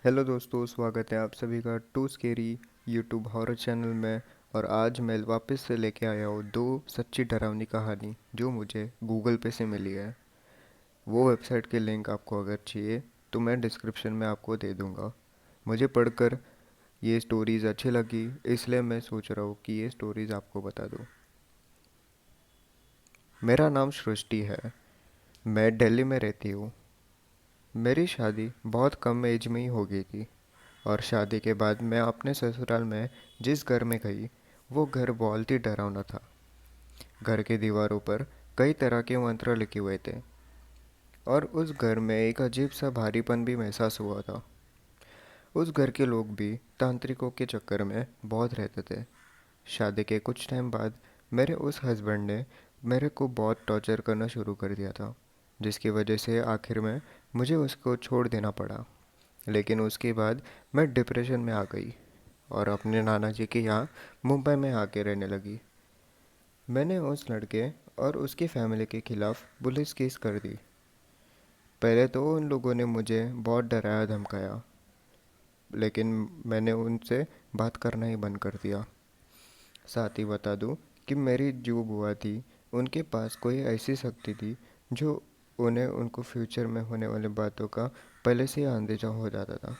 Hello दोस्तों, स्वागत है आप सभी का too scary YouTube horror channel में। और आज मैं वापस से लेके आया हूँ दो सच्ची डरावनी कहानी जो मुझे गूगल पे से मिली है। वो वेबसाइट के लिंक आपको अगर चाहिए तो मैं डिस्क्रिप्शन में आपको दे दूँगा। मुझे पढ़कर ये स्टोरीज़ अच्छी लगी, इसलिए मैं सोच रहा हूँ कि ये स्टोरीज़ आपको बता दूँ। मेरा नाम सृष्टि है। मैं दिल्ली में रहती हूँ। मेरी शादी बहुत कम एज में ही हो गई थी और शादी के बाद मैं अपने ससुराल में जिस घर में गई वो घर बहुत ही डरावना था। घर की दीवारों पर कई तरह के मंत्र लिखे हुए थे और उस घर में एक अजीब सा भारीपन भी महसूस हुआ था। उस घर के लोग भी तांत्रिकों के चक्कर में बहुत रहते थे। शादी के कुछ टाइम बाद मेरे उस हस्बैंड ने मेरे को बहुत टॉर्चर करना शुरू कर दिया था, जिसकी वजह से आखिर में मुझे उसको छोड़ देना पड़ा। लेकिन उसके बाद मैं डिप्रेशन में आ गई और अपने नाना जी के यहाँ मुंबई में आके रहने लगी। मैंने उस लड़के और उसकी फैमिली के खिलाफ पुलिस केस कर दी। पहले तो उन लोगों ने मुझे बहुत डराया धमकाया, लेकिन मैंने उनसे बात करना ही बंद कर दिया। साथ ही बता दूं कि मेरी जो बुआ थी उनके पास कोई ऐसी शक्ति थी जो उन्हें उनको फ्यूचर में होने वाली बातों का पहले से ही अंदेशा हो जाता था।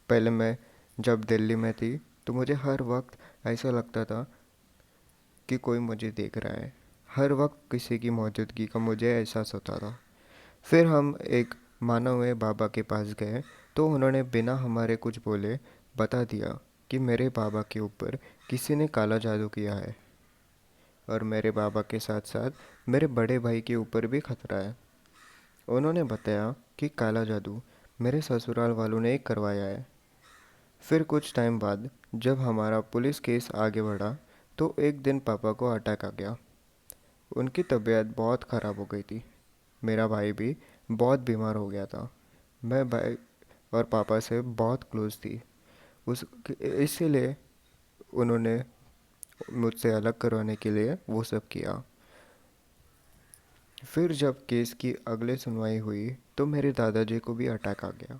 पहले मैं जब दिल्ली में थी तो मुझे हर वक्त ऐसा लगता था कि कोई मुझे देख रहा है। हर वक्त किसी की मौजूदगी का मुझे एहसास होता था। फिर हम एक माना हुए बाबा के पास गए तो उन्होंने बिना हमारे कुछ बोले बता दिया कि मेरे बाबा के ऊपर किसी ने काला जादू किया है और मेरे बाबा के साथ साथ मेरे बड़े भाई के ऊपर भी खतरा है। उन्होंने बताया कि काला जादू मेरे ससुराल वालों ने करवाया है। फिर कुछ टाइम बाद जब हमारा पुलिस केस आगे बढ़ा तो एक दिन पापा को अटैक आ गया। उनकी तबीयत बहुत ख़राब हो गई थी। मेरा भाई भी बहुत बीमार हो गया था। मैं भाई और पापा से बहुत क्लोज थी। उस इसीलिए उन्होंने मुझसे अलग करवाने के लिए वो सब किया। फिर जब केस की अगले सुनवाई हुई तो मेरे दादाजी को भी अटैक आ गया।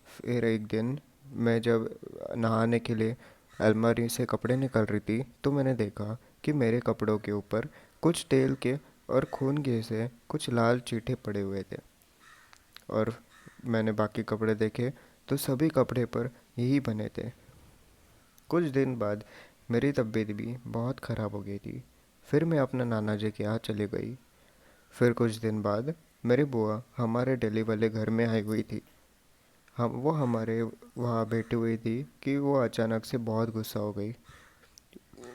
फिर एक दिन मैं जब नहाने के लिए अलमारी से कपड़े निकाल रही थी तो मैंने देखा कि मेरे कपड़ों के ऊपर कुछ तेल के और खून के से कुछ लाल चीटे पड़े हुए थे। और मैंने बाकी कपड़े देखे तो सभी कपड़े पर यही बने थे। कुछ दिन बाद मेरी तबीयत भी बहुत ख़राब हो गई थी। फिर मैं अपना नाना जी के यहाँ चली गई। फिर कुछ दिन बाद मेरी बुआ हमारे दिल्ली वाले घर में आई हुई थी। हम वो हमारे वहाँ बैठी हुई थी कि वो अचानक से बहुत गुस्सा हो गई।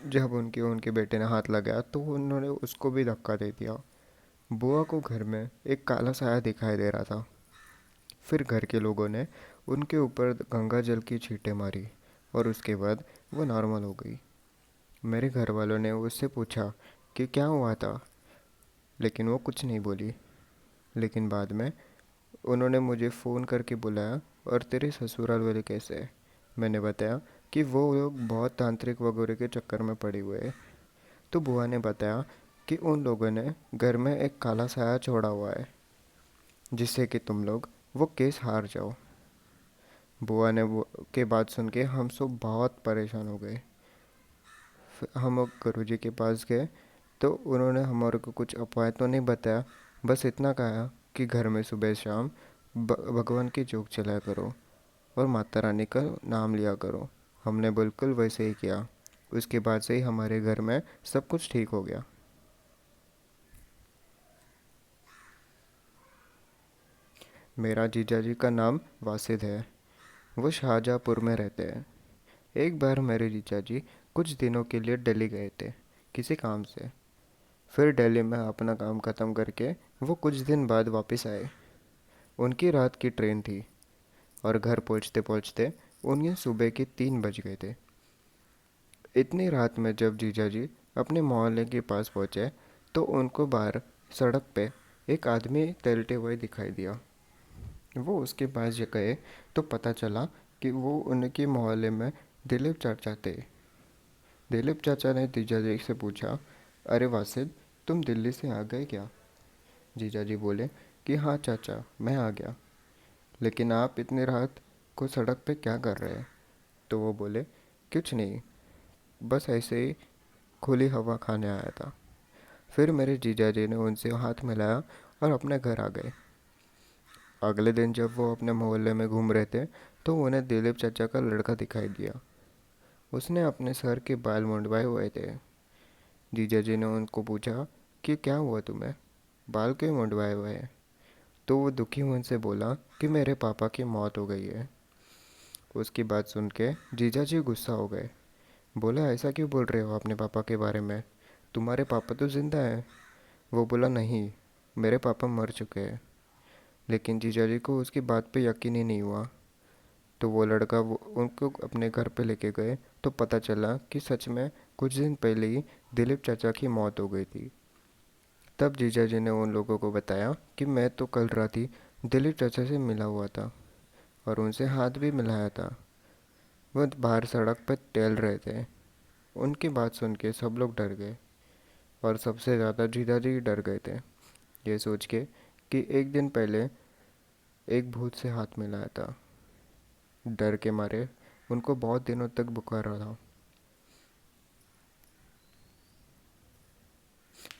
जब उनके उनके बेटे ने हाथ लगाया तो उन्होंने उसको भी धक्का दे दिया। बुआ को घर में एक काला साया दिखाई दे रहा था। फिर घर के लोगों ने उनके ऊपर गंगा जल की छींटे मारी और उसके बाद वो नॉर्मल हो गई। मेरे घर वालों ने उससे पूछा कि क्या हुआ था, लेकिन वो कुछ नहीं बोली। लेकिन बाद में उन्होंने मुझे फ़ोन करके बुलाया और तेरे ससुराल वाले कैसे हैं। मैंने बताया कि वो लोग बहुत तांत्रिक वगैरह के चक्कर में पड़े हुए हैं। तो बुआ ने बताया कि उन लोगों ने घर में एक काला साया छोड़ा हुआ है जिससे कि तुम लोग वो केस हार जाओ। बुआ ने वो के बात सुन के हम सब बहुत परेशान हो गए। फिर हम गुरु जी के पास गए तो उन्होंने हमारे को कुछ उपाय तो नहीं बताया, बस इतना कहा कि घर में सुबह शाम भगवान की जोक चलाया करो और माता रानी का नाम लिया करो। हमने बिल्कुल वैसे ही किया। उसके बाद से ही हमारे घर में सब कुछ ठीक हो गया। मेरा जीजा जी का नाम वासिद है। वो शाहजहाँपुर में रहते हैं। एक बार मेरे जीजा जी कुछ दिनों के लिए दिल्ली गए थे किसी काम से। फिर दिल्ली में अपना काम ख़त्म करके वो कुछ दिन बाद वापस आए। उनकी रात की ट्रेन थी और घर पहुंचते पहुंचते उन्हें सुबह के 3 बज गए थे। इतनी रात में जब जीजाजी अपने मोहल्ले के पास पहुंचे तो उनको बाहर सड़क पे एक आदमी तैरते हुए दिखाई दिया। वो उसके पास गए तो पता चला कि वो उनके मोहल्ले में दिलीप चाचा थे। दिलीप चाचा ने जीजाजी से पूछा, अरे वासिद, तुम दिल्ली से आ गए क्या? जीजाजी बोले कि हाँ चाचा, मैं आ गया। लेकिन आप इतनी रात को सड़क पे क्या कर रहे हैं? तो वो बोले, कुछ नहीं, बस ऐसे ही खुली हवा खाने आया था। फिर मेरे जीजाजी ने उनसे हाथ मिलाया और अपने घर आ गए। अगले दिन जब वो अपने मोहल्ले में घूम रहे थे तो उन्हें दिलीप चाचा का लड़का दिखाई दिया। उसने अपने सर के बाल मुंडवाए हुए थे। जीजाजी ने उनको पूछा कि क्या हुआ तुम्हें, बाल क्यों मुंडवाए हुए हैं? तो वो दुखी मन से बोला कि मेरे पापा की मौत हो गई है। उसकी बात सुन के जीजाजी गुस्सा हो गए। बोला, ऐसा क्यों बोल रहे हो अपने पापा के बारे में? तुम्हारे पापा तो जिंदा हैं। वो बोला, नहीं, मेरे पापा मर चुके हैं। लेकिन जीजाजी को उसकी बात पे यकीन ही नहीं हुआ। तो वो लड़का वो उनको अपने घर पे लेके गए तो पता चला कि सच में कुछ दिन पहले ही दिलीप चाचा की मौत हो गई थी। तब जीजाजी ने उन लोगों को बताया कि मैं तो कल रात ही दिलीप चाचा से मिला हुआ था और उनसे हाथ भी मिलाया था। वो बाहर सड़क पर टहल रहे थे। उनकी बात सुन के सब लोग डर गए और सबसे ज़्यादा जीजाजी डर गए थे, ये सोच के कि एक दिन पहले एक भूत से हाथ मिलाया था। डर के मारे उनको बहुत दिनों तक बुखार रहा।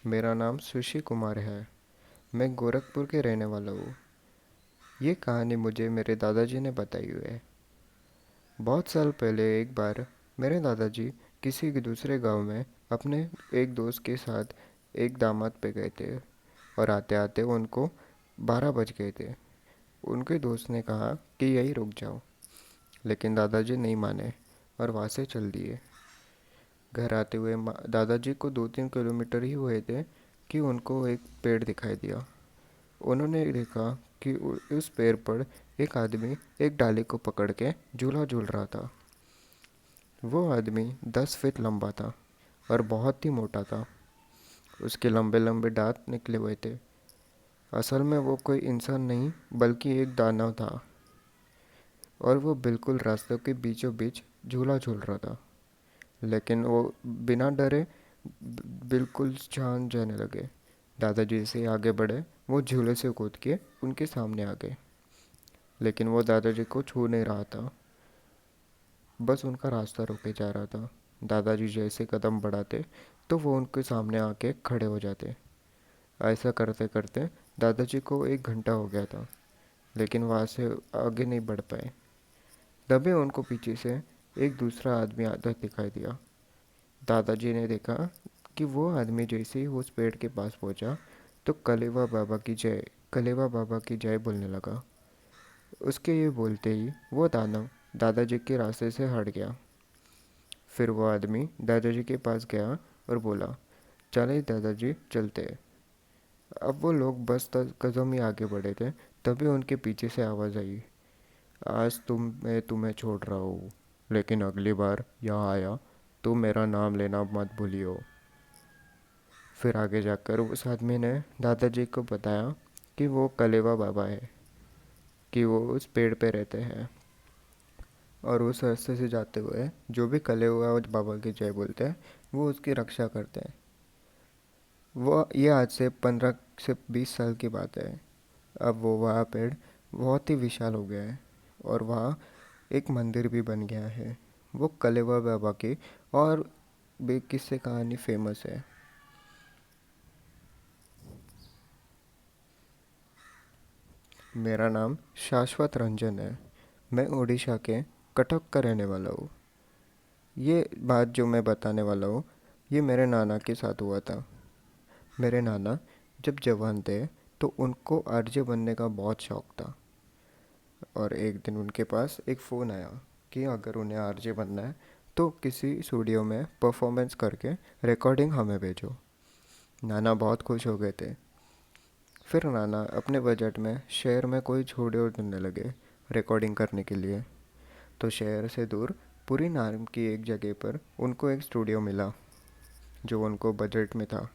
मेरा नाम सुशी कुमार है। मैं गोरखपुर के रहने वाला हूँ। ये कहानी मुझे मेरे दादाजी ने बताई हुई है। बहुत साल पहले एक बार मेरे दादाजी किसी के दूसरे गांव में अपने एक दोस्त के साथ एक दामाद पे गए थे और आते आते उनको 12 बज गए थे। उनके दोस्त ने कहा कि यहीं रुक जाओ, लेकिन दादाजी नहीं माने और वहाँ से चल दिए। घर आते हुए दादाजी को 2-3 किलोमीटर ही हुए थे कि उनको एक पेड़ दिखाई दिया। उन्होंने देखा कि उस पेड़ पर एक आदमी एक डाली को पकड़ के झूला झूल रहा था। वो आदमी 10 फीट लंबा था और बहुत ही मोटा था। उसके लंबे लंबे दांत निकले हुए थे। असल में वो कोई इंसान नहीं बल्कि एक दानव था और वो बिल्कुल रास्तों के बीचों बीच झूला झूल रहा था। लेकिन वो बिना डरे बिल्कुल शांत जाने लगे। दादाजी से आगे बढ़े, वो झूले से कूद के उनके सामने आ गए। लेकिन वो दादाजी को छू नहीं रहा था, बस उनका रास्ता रोके जा रहा था। दादाजी जैसे कदम बढ़ाते तो वो उनके सामने आके खड़े हो जाते। ऐसा करते करते दादाजी को 1 घंटा हो गया था, लेकिन वहाँ से आगे नहीं बढ़ पाए। तभी उनको पीछे से एक दूसरा आदमी आता दिखाई दिया। दादाजी ने देखा कि वो आदमी जैसे ही उस पेड़ के पास पहुंचा तो कलेवा बाबा की जय, कलेवा बाबा की जय बोलने लगा। उसके ये बोलते ही वो दानव दादाजी के रास्ते से हट गया। फिर वो आदमी दादाजी के पास गया और बोला, चले दादाजी, चलते हैं। अब वो लोग बस 10 कदम ही आगे बढ़े थे, तभी उनके पीछे से आवाज़ आई, आज मैं तुम्हें छोड़ रहा हूँ, लेकिन अगली बार यहाँ आया तो मेरा नाम लेना मत भूलियो। फिर आगे जाकर उस आदमी ने दादाजी को बताया कि वो कलेवा बाबा है, कि वो उस पेड़ पे रहते हैं और उस रास्ते से जाते हुए जो भी कलेवा बाबा की जय बोलते हैं वो उसकी रक्षा करते हैं। वो ये आज से 15 से 20 साल की बात है। अब वो वहाँ पेड़ बहुत ही विशाल हो गया है और वहाँ एक मंदिर भी बन गया है। वो कलेवा बाबा की और भी किस्से कहानी फेमस है। मेरा नाम शाश्वत रंजन है। मैं उड़ीसा के कटक का रहने वाला हूँ। ये बात जो मैं बताने वाला हूँ ये मेरे नाना के साथ हुआ था। मेरे नाना जब जवान थे तो उनको आरजे बनने का बहुत शौक था और एक दिन उनके पास एक फ़ोन आया कि अगर उन्हें आरजे बनना है तो किसी स्टूडियो में परफॉर्मेंस करके रिकॉर्डिंग हमें भेजो। नाना बहुत खुश हो गए थे। फिर नाना अपने बजट में शहर में कोई स्टूडियो ढूंढने लगे रिकॉर्डिंग करने के लिए। तो शहर से दूर पुरी नाम की एक जगह पर उनको एक स्टूडियो मिला जो उनको बजट में था।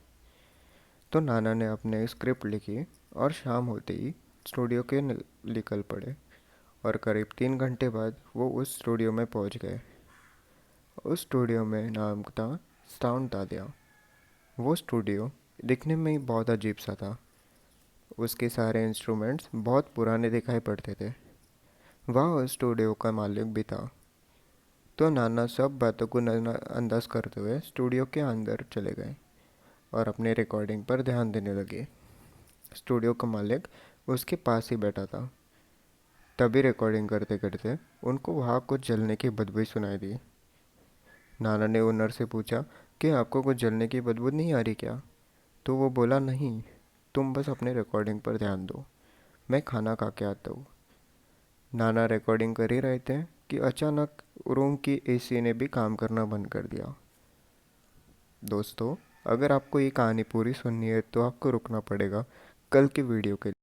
तो नाना ने अपने स्क्रिप्ट लिखी और शाम होते ही स्टूडियो के निकल पड़े और करीब 3 घंटे बाद वो उस स्टूडियो में पहुंच गए। उस स्टूडियो में नाम था साउंड दादिया। वो स्टूडियो दिखने में ही बहुत अजीब सा था। उसके सारे इंस्ट्रूमेंट्स बहुत पुराने दिखाई पड़ते थे। वह उस स्टूडियो का मालिक भी था। तो नाना सब बातों को नज़रअंदाज करते हुए स्टूडियो के अंदर चले गए और अपनी रिकॉर्डिंग पर ध्यान देने लगे। स्टूडियो का मालिक उसके पास ही बैठा था। तभी रिकॉर्डिंग करते करते उनको वहाँ कुछ जलने की बदबू सुनाई दी। नाना ने ओनर से पूछा कि आपको कुछ जलने की बदबू नहीं आ रही क्या? तो वो बोला, नहीं, तुम बस अपने रिकॉर्डिंग पर ध्यान दो, मैं खाना खा के आता हूँ। नाना रिकॉर्डिंग कर ही रहे थे कि अचानक रूम की एसी ने भी काम करना बंद कर दिया। दोस्तों, अगर आपको ये कहानी पूरी सुननी है तो आपको रुकना पड़ेगा कल की वीडियो के लिए।